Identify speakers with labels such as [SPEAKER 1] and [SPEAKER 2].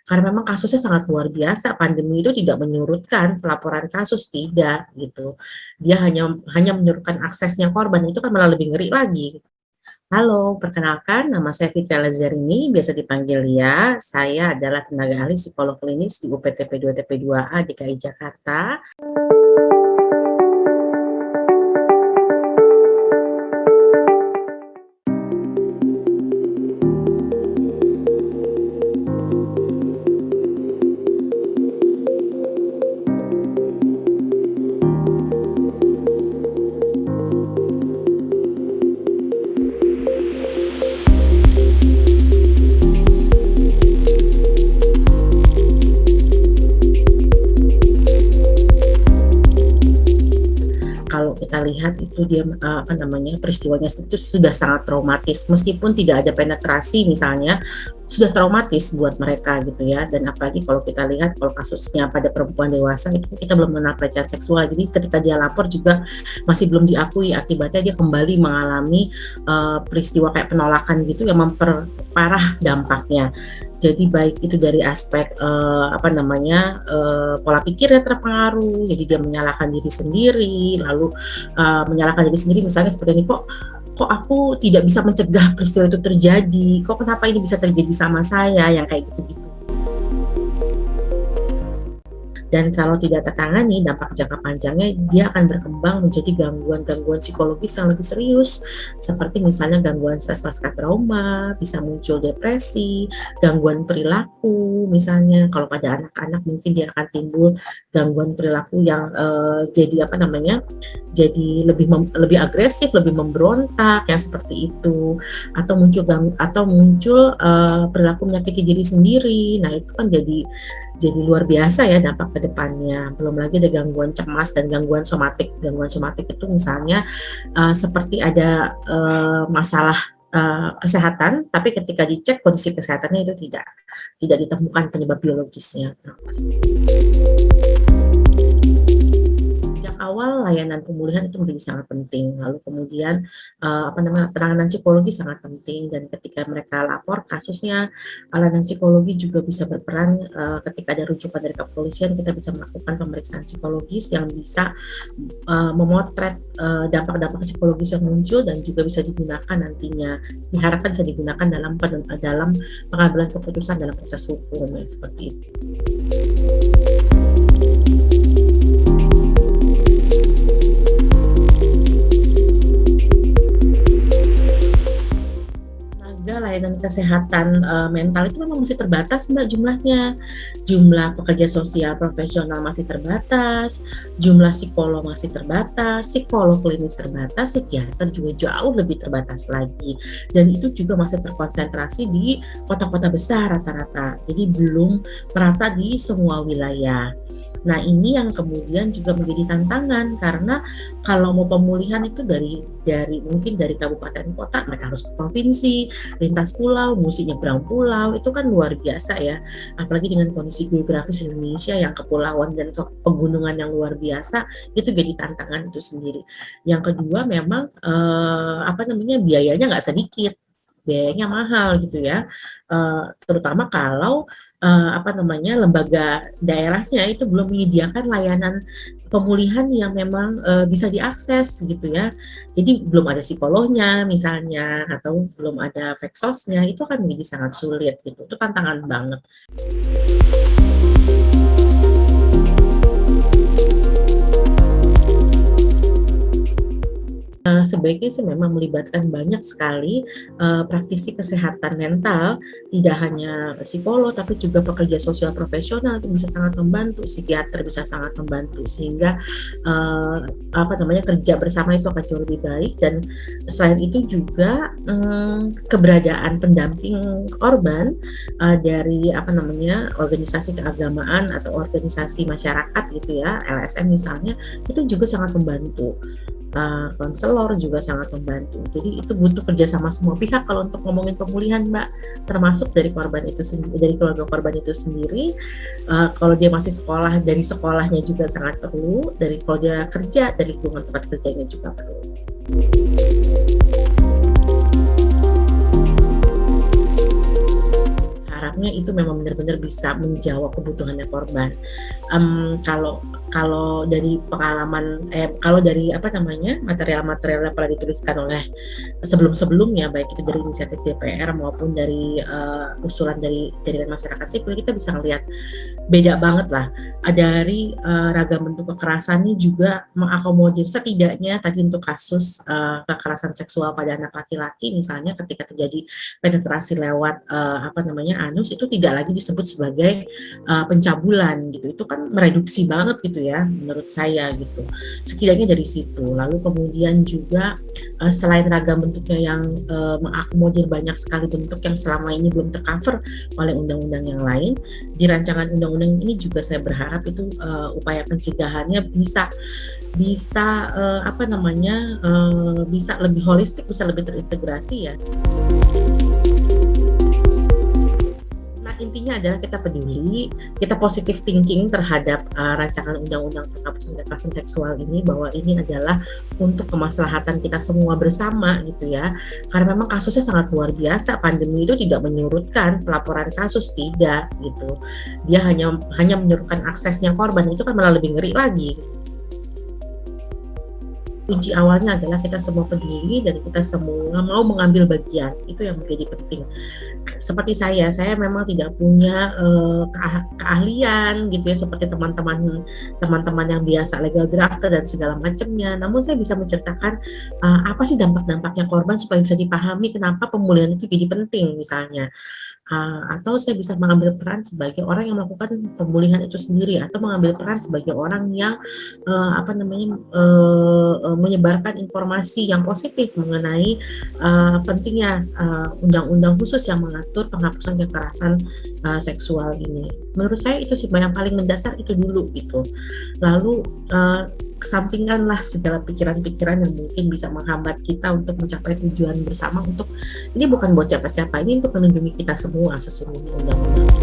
[SPEAKER 1] Karena memang kasusnya sangat luar biasa, pandemi itu tidak menyurutkan pelaporan kasus, tidak gitu. Dia hanya hanya menyurutkan aksesnya korban, itu kan malah lebih ngeri lagi. Halo, perkenalkan nama saya Fitri Lazarini, biasa dipanggil Lia. Saya adalah tenaga ahli psikolog klinis di UPTP 2TP2A DKI Jakarta. Kalau kita lihat itu dia apa namanya, peristiwanya itu sudah sangat traumatis, meskipun tidak ada penetrasi misalnya, sudah traumatis buat mereka gitu ya. Dan apalagi kalau kita lihat kalau kasusnya pada perempuan dewasa itu kita belum mengenal pelecehan seksual, jadi ketika dia lapor juga masih belum diakui, akibatnya dia kembali mengalami peristiwa kayak penolakan gitu yang memperparah dampaknya. Jadi baik itu dari aspek apa namanya, pola pikirnya terpengaruh, jadi dia menyalahkan diri sendiri, lalu menyalahkan diri sendiri misalnya seperti ini, kok aku tidak bisa mencegah peristiwa itu terjadi, kok kenapa ini bisa terjadi sama saya, yang kayak gitu-gitu. Dan kalau tidak tertangani, dampak jangka panjangnya dia akan berkembang menjadi gangguan-gangguan psikologis yang lebih serius, seperti misalnya gangguan stres pasca trauma, bisa muncul depresi, gangguan perilaku, misalnya kalau pada anak-anak mungkin dia akan timbul gangguan perilaku yang jadi apa namanya, jadi lebih agresif, lebih memberontak, yang seperti itu, atau muncul perilaku menyakiti diri sendiri. Nah itu kan jadi luar biasa ya dampak ke depannya. Belum lagi ada gangguan cemas dan gangguan somatik. Gangguan somatik itu misalnya seperti ada masalah kesehatan, tapi ketika dicek kondisi kesehatannya itu tidak ditemukan penyebab biologisnya. Sejak awal layanan pemulihan itu menjadi sangat penting. Lalu kemudian apa namanya, penanganan psikologi sangat penting, dan ketika mereka lapor kasusnya, layanan psikologi juga bisa berperan. Ketika ada rujukan dari kepolisian, kita bisa melakukan pemeriksaan psikologis yang bisa memotret dampak-dampak psikologis yang muncul, dan juga bisa digunakan nantinya, diharapkan bisa digunakan dalam pengambilan keputusan dalam proses hukum yang seperti itu. Layanan kesehatan mental itu memang masih terbatas, Mbak, jumlahnya. Jumlah pekerja sosial profesional masih terbatas, jumlah psikolog masih terbatas, psikolog klinis terbatas, psikiater juga jauh lebih terbatas lagi. Dan itu juga masih terkonsentrasi di kota-kota besar rata-rata. Jadi belum merata di semua wilayah. Nah, ini yang kemudian juga menjadi tantangan, karena kalau mau pemulihan itu mungkin dari kabupaten kota, mereka harus ke provinsi, lintas pulau, mesti nyebrang pulau, itu kan luar biasa ya. Apalagi dengan kondisi geografis Indonesia yang kepulauan dan pegunungan yang luar biasa, itu jadi tantangan itu sendiri. Yang kedua memang apa namanya, biayanya nggak sedikit. Biayanya mahal gitu ya, terutama kalau apa namanya, lembaga daerahnya itu belum menyediakan layanan pemulihan yang memang bisa diakses gitu ya. Jadi belum ada psikolognya misalnya, atau belum ada peksosnya, itu kan menjadi sangat sulit gitu. Itu tantangan banget. Sebaiknya sih memang melibatkan banyak sekali praktisi kesehatan mental, tidak hanya psikolog tapi juga pekerja sosial profesional itu bisa sangat membantu, psikiater bisa sangat membantu, sehingga apa namanya, kerja bersama itu akan jauh lebih baik. Dan selain itu juga keberadaan pendamping korban dari apa namanya, organisasi keagamaan atau organisasi masyarakat gitu ya, LSM misalnya, itu juga sangat membantu. Konselor juga sangat membantu. Jadi itu butuh kerjasama semua pihak kalau untuk ngomongin pemulihan, Mbak, termasuk dari korban itu sendiri, dari keluarga korban itu sendiri. Kalau dia masih sekolah, dari sekolahnya juga sangat perlu. Dari kalau dia kerja, dari lingkungan tempat kerjanya juga perlu. dampaknya itu memang benar-benar bisa menjawab kebutuhannya korban. Kalau kalau dari pengalaman, kalau dari apa namanya, material-material yang pernah dituliskan oleh sebelum-sebelumnya, baik itu dari inisiatif DPR maupun dari usulan dari jaringan masyarakat sipil, kita bisa ngelihat beda banget lah. Dari ragam bentuk kekerasannya juga mengakomodir setidaknya tadi untuk kasus kekerasan seksual pada anak laki-laki, misalnya ketika terjadi penetrasi lewat apa namanya anus, itu tidak lagi disebut sebagai pencabulan gitu. Itu kan mereduksi banget gitu ya menurut saya gitu. Setidaknya dari situ. Lalu kemudian juga selain ragam bentuknya yang mengakomodir banyak sekali bentuk yang selama ini belum tercover oleh undang-undang yang lain, di rancangan undang-undang ini juga saya berharap itu upaya pencegahannya bisa apa namanya bisa lebih holistik, bisa lebih terintegrasi ya. Nah, intinya adalah kita peduli, kita positive thinking terhadap rancangan undang-undang penghapusan kekerasan seksual ini, bahwa ini adalah untuk kemaslahatan kita semua bersama gitu ya. Karena memang kasusnya sangat luar biasa, pandemi itu tidak menyurutkan pelaporan kasus, tidak gitu. Dia hanya menyurutkan aksesnya korban, itu kan malah lebih ngeri lagi. Kunci awalnya adalah kita semua peduli dan kita semua mau mengambil bagian, itu yang menjadi penting. Seperti saya memang tidak punya keahlian gitu ya, seperti teman-teman yang biasa legal drafter dan segala macamnya. Namun saya bisa menceritakan apa sih dampak-dampaknya korban supaya bisa dipahami kenapa pemulihan itu jadi penting misalnya. Atau saya bisa mengambil peran sebagai orang yang melakukan pemulihan itu sendiri, atau mengambil peran sebagai orang yang apa namanya menyebarkan informasi yang positif mengenai pentingnya undang-undang khusus yang mengatur penghapusan kekerasan seksual ini. Menurut saya itu sih yang paling mendasar itu dulu gitu. Lalu kesampingkanlah segala pikiran-pikiran yang mungkin bisa menghambat kita untuk mencapai tujuan bersama. Untuk ini bukan buat siapa-siapa, ini untuk melindungi kita semua sesungguhnya undang-undang.